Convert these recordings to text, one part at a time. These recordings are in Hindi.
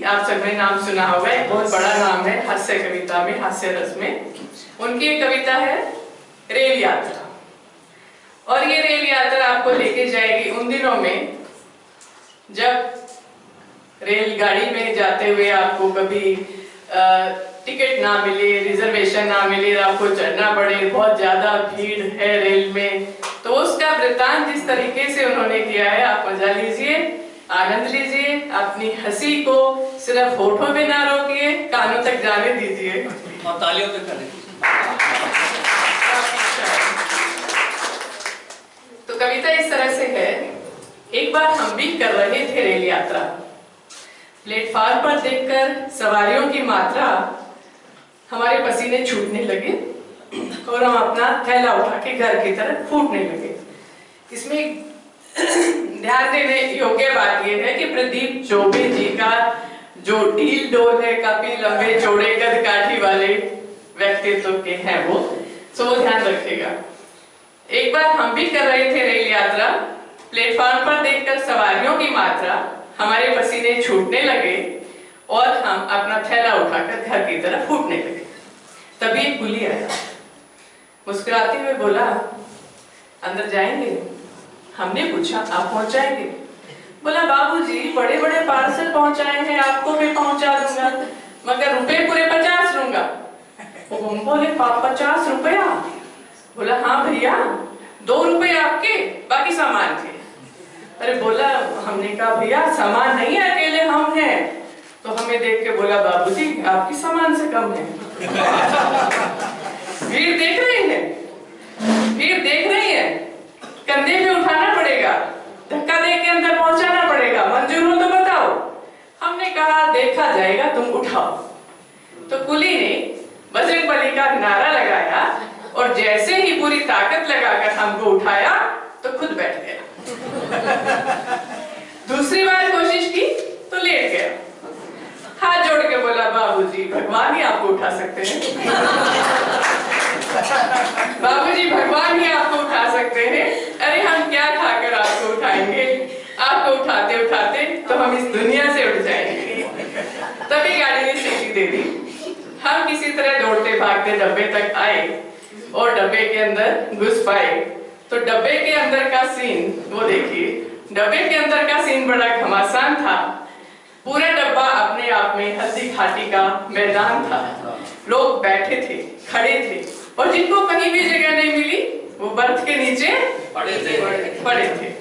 आप सबने नाम सुना होगा, एक बहुत बड़ा नाम है हास्य कविता में, हास्य रस में। उनकी एक कविता है रेल यात्रा, और ये रेल यात्रा आपको लेके जाएगी उन दिनों में जब रेलगाड़ी में जाते हुए आपको कभी टिकट ना मिले, रिजर्वेशन ना मिले, आपको चढ़ना पड़े, बहुत ज्यादा भीड़ है रेल में। तो उसका वृत्तांत जिस तरीके से उन्होंने किया है, आप मजा लीजिए, आनंद लीजिए, अपनी हंसी को सिर्फ होठों पे ना रोकिए, कानों तक जाने दीजिए और तालियों पे करें। तो कविता इस तरह से है। एक बार हम भी कर रहे थे रेल यात्रा, प्लेटफार्म पर देखकर सवारियों की मात्रा, हमारे पसीने छूटने लगे और हम अपना थैला उठा के घर की तरफ फूटने लगे। इसमें ध्यान देने योग्य बात यह है कि प्रदीप चौबे जी का जो ढील डोल है, काफी लंबे चौड़े कद काठी वाले व्यक्तित्व के हैं वो, सो वो ध्यान रखिएगा। एक बार हम भी कर रहे थे रेल यात्रा, प्लेटफार्म पर देखकर सवारियों की मात्रा, हमारे पसीने छूटने लगे और हम अपना थैला उठाकर घर की तरफ फूटने लगे। तभी एक कुली आया, मुस्कुराते हुए बोला, अंदर जाएंगे? हमने पूछा, आप पहुंचाएंगे? बोला, बाबूजी बड़े बड़े पार्सल पहुंचाए हैं, आपको भी पहुंचा दूंगा, मगर रुपए पूरे 50 लूंगा। हम बोले, 50 रुपया? बोला, हाँ भैया, 2 रुपए आपके, बाकी सामान थे। अरे बोला, हमने कहा भैया सामान नहीं है, अकेले हम हैं। तो हमें देख के बोला, बाबूजी आपकी सामान से कम है। भीड़ देख रही है, भीड़ देख रही है, कंधे पे उठाना पड़ेगा, धक्का दे के अंदर पहुंचाना पड़ेगा, मंजूर हो तो बताओ। हमने कहा, देखा जाएगा, तुम उठाओ। तो कुली ने बजरंगबली का नारा लगाया और जैसे ही पूरी ताकत लगाकर हमको उठाया तो खुद बैठ गया। दूसरी बार कोशिश की तो लेट गया। हाथ जोड़ के बोला, बाबूजी भगवान ही आपको उठा सकते हैं। बाबूजी भगवान ही आपको उठा सकते हैं। अरे हम क्या खाकर आपको उठाएंगे, आपको उठाते उठाते तो हम इस दुनिया से उठ जाएंगे। तभी गाड़ी ने सीटी दे दी। हम किसी तरह दौड़ते भागते डब्बे तक आए और डब्बे के अंदर घुस पाए। तो डब्बे के अंदर का सीन वो देखिए, डब्बे के अंदर का सीन बड़ा घमासान था। पूरा डब्बा अपने आप में हल्दी घाटी का मैदान था। लोग बैठे थे, खड़े थे, और जिनको कहीं भी जगह नहीं मिली वो बर्थ के नीचे पड़े थे।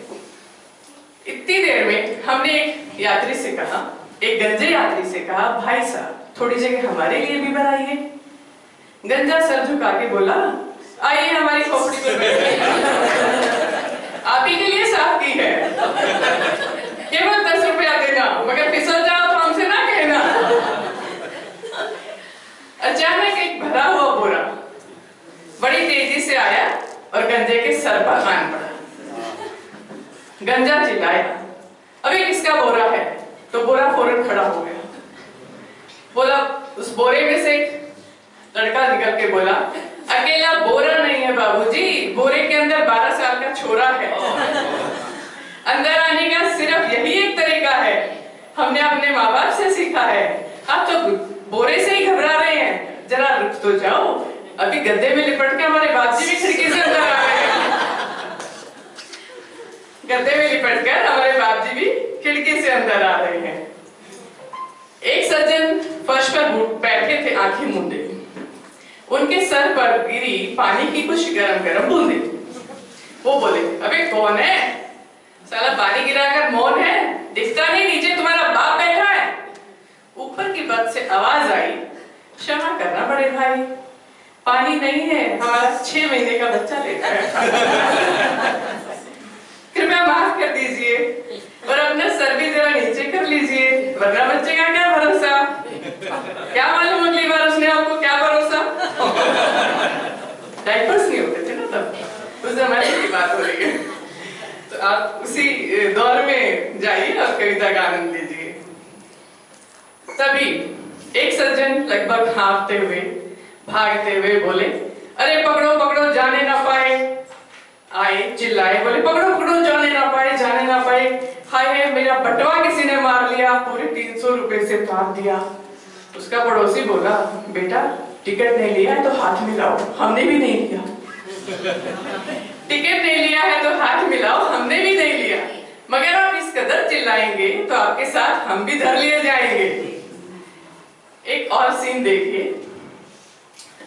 इतनी देर में हमने एक यात्री से कहा, एक गंजे यात्री से कहा, भाई साहब थोड़ी जगह हमारे लिए भी बनाइए। गंजा सर झुका के बोला, आइए हमारी खोपड़ी पर बैठिए, आप ही के लिए साफ की है, केवल 10 रुपया देना, मगर फिसल जाओ तो हमसे ना कहना। अचानक एक भरा हुआ बोरा बड़ी तेजी से आया और गंजे के सर पर आन पड़ा। गंजा चिल्लाया, अबे किसका बोरा है? तो बोरा फौरन खड़ा हो गया। बोला, उस बोरे में से एक लड़का निकल के बोला, अकेला बोरा नहीं है बाबूजी, बोरे के अंदर 12 साल का छोरा है। अंदर आने का सिर्फ यही एक तरीका है, हमने अपने माँ बाप से सीखा है। आप तो बोरे से ही घबरा रहे हैं, जरा रुक तो जाओ, अभी गद्दे में लिपट के हमारे बाप जी भी खिड़की से अंदर आ गए हैं। गद्दे में लिपट कर हमारे बाप जी भी खिड़की से अंदर आ रहे हैं। एक सज्जन फर्श पर बैठे थे, आंखें मूंदे, उनके सर पर गिरी पानी की कुछ गरम गरम बूंदे। वो बोले, अबे कौन है? साला पानी गिराकर मौन है, दिखता नहीं नीचे तुम्हारा बाप बैठा है। ऊपर की बद से आवाज आई, क्षमा करना बड़े भाई, पानी नहीं है, हमारा 6 महीने का बच्चा लेकर है। कृपया माफ कर दीजिए और अपना सर भी जरा नीचे कर लीजिए, वरना बच्चे का क्या भरोसा। क्या मालूम अगली बार उसने आपको क्या भरोसा। डायपर्स नहीं होते थे ना तब, उस जमाने की बात हो रही है। तो आप उसी दौर में जाइए और कविता का आनंद लीजिए। तभी एक सज्जन लगभग हाँफते हुए, भागते हुए बोले, अरे पकड़ो पकड़ो, जाने ना पाए। आए चिल्लाए, बोले, पकड़ो पकड़ो, जाने ना पाए, जाने ना पाए। हाय मेरा बटवा किसी ने मार लिया। दिया, पूरे 300 रुपए से भाग दिया। उसका पड़ोसी बोला, बेटा टिकट नहीं लिया है तो हाथ मिलाओ। हमने भी नहीं लिया। टिकट नहीं लिया है तो हाथ मिलाओ, हमने भी नहीं लिया, मगर आप इस कदर चिल्लाएंगे तो आपके साथ हम भी धर लिए जाएंगे। एक और सीन देखिए।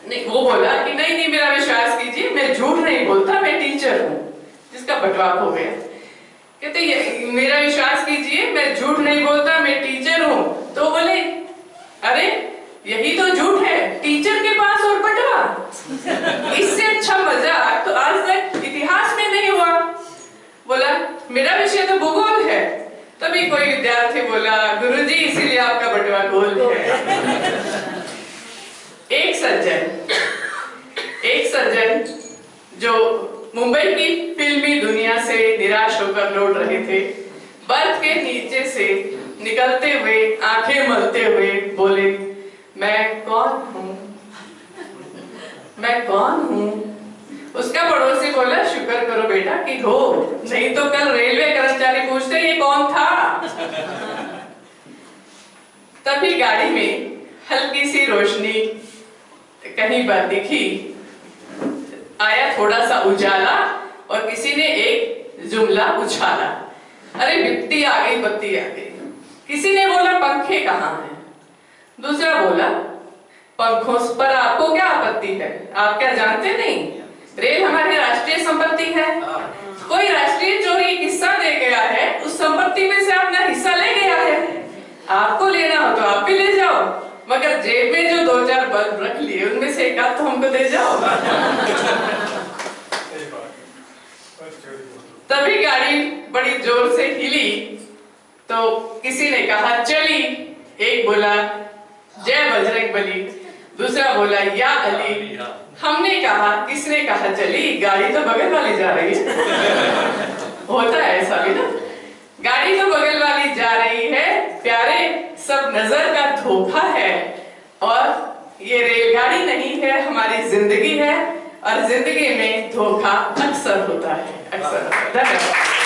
नहीं, वो बोला कि नहीं नहीं मेरा विश्वास कीजिए, मैं झूठ नहीं बोलता, मैं टीचर हूँ। जिसका बटवाक हो गया। कहते मेरा विश्वास कीजिए, मैं झूठ नहीं बोलता, मैं टीचर हूँ। तो बोले अरे यही तो झूठ है, टीचर के पास और बटवा। इससे अच्छा मजाक तो आज तक इतिहास में नहीं हुआ। बोला मेरा विषय तो भूगोल है। तभी कोई विद्यार्थी बोला, गुरुजी इसीलिए आपका बटवा गोल है। एक सज्जन जो मुंबई की फिल्मी दुनिया से निराश होकर लौट रहे थे, बर्फ के नीचे से निकलते हुए आंखें मलते हुए बोले, मैं कौन हूँ, मैं कौन हूँ। उसका पड़ोसी बोला, शुक्र करो बेटा कि हो, नहीं तो कल रेलवे कर्मचारी पूछते ये कौन था। तभी गाड़ी में हल्की सी रोशनी कहीं पर दिखी, आया थोड़ा सा उजाला और किसी ने एक जुमला उछाला, अरे बित्ती आ गई, बत्ती आ गई। किसी ने बोला पंखे कहाँ हैं? दूसरा बोला पंखों पर आपको क्या आपत्ति है, आप क्या जानते नहीं रेल हमारी राष्ट्रीय संपत्ति है। कोई राष्ट्रीय चोरी हिस्सा दे गया है, उस संपत्ति में से अपना हिस्सा ले गया है, आपको लेना हो तो आप भी ले जाओ, मगर जेब में जो 2-4 बल्ब रख लिए उनमें से एक आध तो हमको दे जाओ। तभी गाड़ी बड़ी जोर से हिली तो किसी ने कहा चली। एक बोला जय बजरंगबली, दूसरा बोला या अली। हमने कहा, किसने कहा चली, गाड़ी तो बगल वाली जा रही है। होता है ऐसा भी ना, गाड़ी तो बगल वाली जा रही है प्यारे, सब नजर का धोखा है। और ये रेलगाड़ी नहीं है, हमारी जिंदगी है, और जिंदगी में धोखा अक्सर होता है, अक्सर। धन्यवाद।